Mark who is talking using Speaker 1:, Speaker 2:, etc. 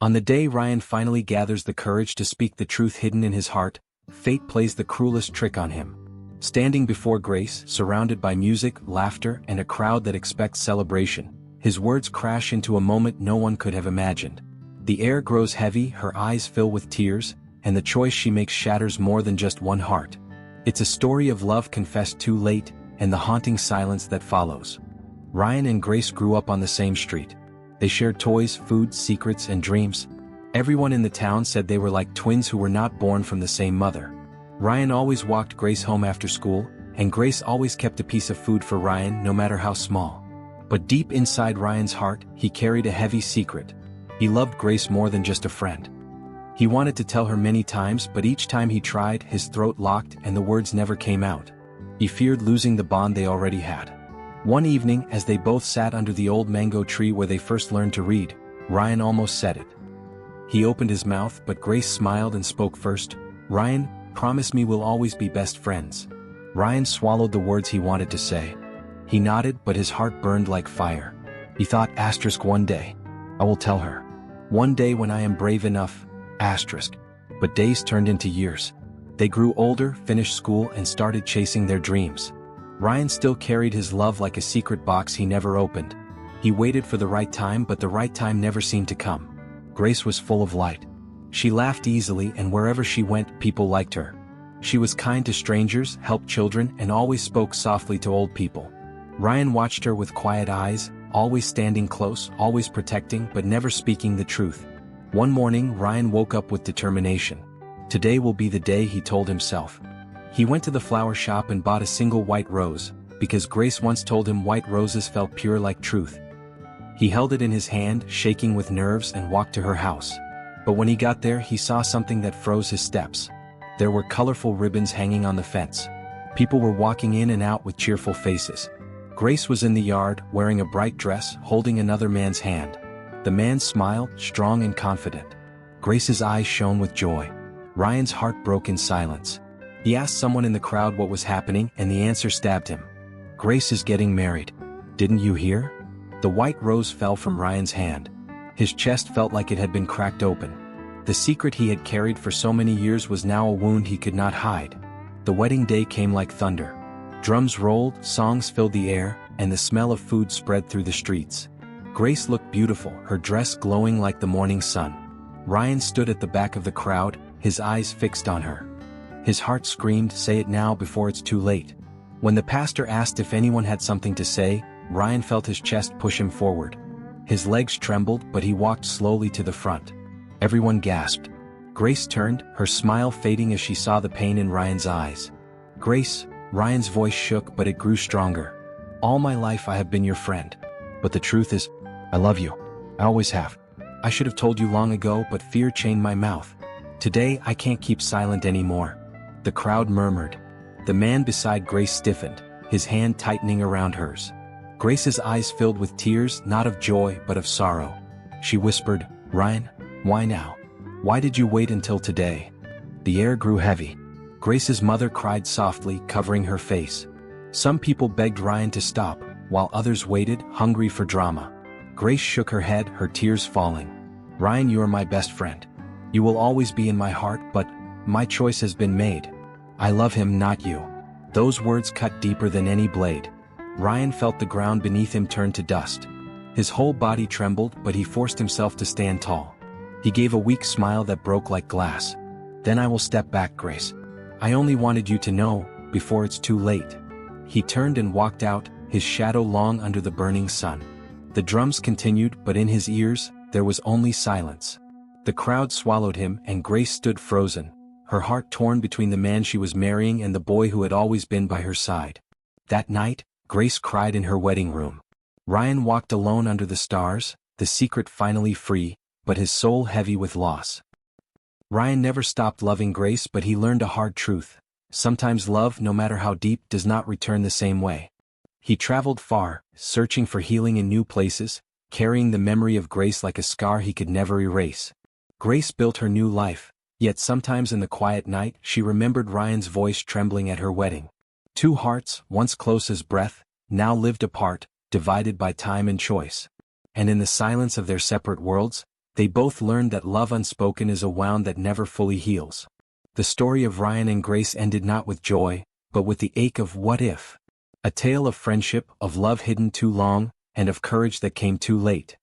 Speaker 1: On the day Ryan finally gathers the courage to speak the truth hidden in his heart, fate plays the cruelest trick on him. Standing before Grace, surrounded by music, laughter, and a crowd that expects celebration, his words crash into a moment no one could have imagined. The air grows heavy, her eyes fill with tears, and the choice she makes shatters more than just one heart. It's a story of love confessed too late, and the haunting silence that follows. Ryan and Grace grew up on the same street. They shared toys, food, secrets, and dreams. Everyone in the town said they were like twins who were not born from the same mother. Ryan always walked Grace home after school, and Grace always kept a piece of food for Ryan no matter how small. But deep inside Ryan's heart, he carried a heavy secret. He loved Grace more than just a friend. He wanted to tell her many times, but each time he tried, his throat locked and the words never came out. He feared losing the bond they already had. One evening, as they both sat under the old mango tree where they first learned to read, Ryan almost said it. He opened his mouth, but Grace smiled and spoke first. "Ryan, promise me we'll always be best friends." Ryan swallowed the words he wanted to say. He nodded, but his heart burned like fire. He thought, one day, I will tell her. One day when I am brave enough, But days turned into years. They grew older, finished school, and started chasing their dreams. Ryan still carried his love like a secret box he never opened. He waited for the right time, but the right time never seemed to come. Grace was full of light. She laughed easily, and wherever she went, people liked her. She was kind to strangers, helped children, and always spoke softly to old people. Ryan watched her with quiet eyes, always standing close, always protecting, but never speaking the truth. One morning, Ryan woke up with determination. Today will be the day, he told himself. He went to the flower shop and bought a single white rose, because Grace once told him white roses felt pure like truth. He held it in his hand, shaking with nerves, and walked to her house. But when he got there, he saw something that froze his steps. There were colorful ribbons hanging on the fence. People were walking in and out with cheerful faces. Grace was in the yard, wearing a bright dress, holding another man's hand. The man smiled, strong and confident. Grace's eyes shone with joy. Ryan's heart broke in silence. He asked someone in the crowd what was happening, and the answer stabbed him. "Grace is getting married. Didn't you hear?" The white rose fell from Ryan's hand. His chest felt like it had been cracked open. The secret he had carried for so many years was now a wound he could not hide. The wedding day came like thunder. Drums rolled, songs filled the air, and the smell of food spread through the streets. Grace looked beautiful, her dress glowing like the morning sun. Ryan stood at the back of the crowd, his eyes fixed on her. His heart screamed, "Say it now before it's too late." When the pastor asked if anyone had something to say, Ryan felt his chest push him forward. His legs trembled, but he walked slowly to the front. Everyone gasped. Grace turned, her smile fading as she saw the pain in Ryan's eyes. "Grace," Ryan's voice shook, but it grew stronger. "All my life I have been your friend. But the truth is, I love you. I always have. I should have told you long ago, but fear chained my mouth. Today I can't keep silent anymore." The crowd murmured. The man beside Grace stiffened, his hand tightening around hers. Grace's eyes filled with tears, not of joy but of sorrow. She whispered, "Ryan, why now? Why did you wait until today?" The air grew heavy. Grace's mother cried softly, covering her face. Some people begged Ryan to stop, while others waited, hungry for drama. Grace shook her head, her tears falling. "Ryan, you are my best friend. You will always be in my heart, but my choice has been made. I love him, not you." Those words cut deeper than any blade. Ryan felt the ground beneath him turn to dust. His whole body trembled, but he forced himself to stand tall. He gave a weak smile that broke like glass. "Then I will step back, Grace. I only wanted you to know, before it's too late." He turned and walked out, his shadow long under the burning sun. The drums continued, but in his ears, there was only silence. The crowd swallowed him, and Grace stood frozen, her heart torn between the man she was marrying and the boy who had always been by her side. That night, Grace cried in her wedding room. Ryan walked alone under the stars, the secret finally free, but his soul heavy with loss. Ryan never stopped loving Grace, but he learned a hard truth. Sometimes love, no matter how deep, does not return the same way. He traveled far, searching for healing in new places, carrying the memory of Grace like a scar he could never erase. Grace built her new life, yet sometimes in the quiet night she remembered Ryan's voice trembling at her wedding. Two hearts, once close as breath, now lived apart, divided by time and choice. And in the silence of their separate worlds, They both learned that love unspoken is a wound that never fully heals. The story of Ryan and Grace ended not with joy, but with the ache of what if. A tale of friendship, of love hidden too long, and of courage that came too late.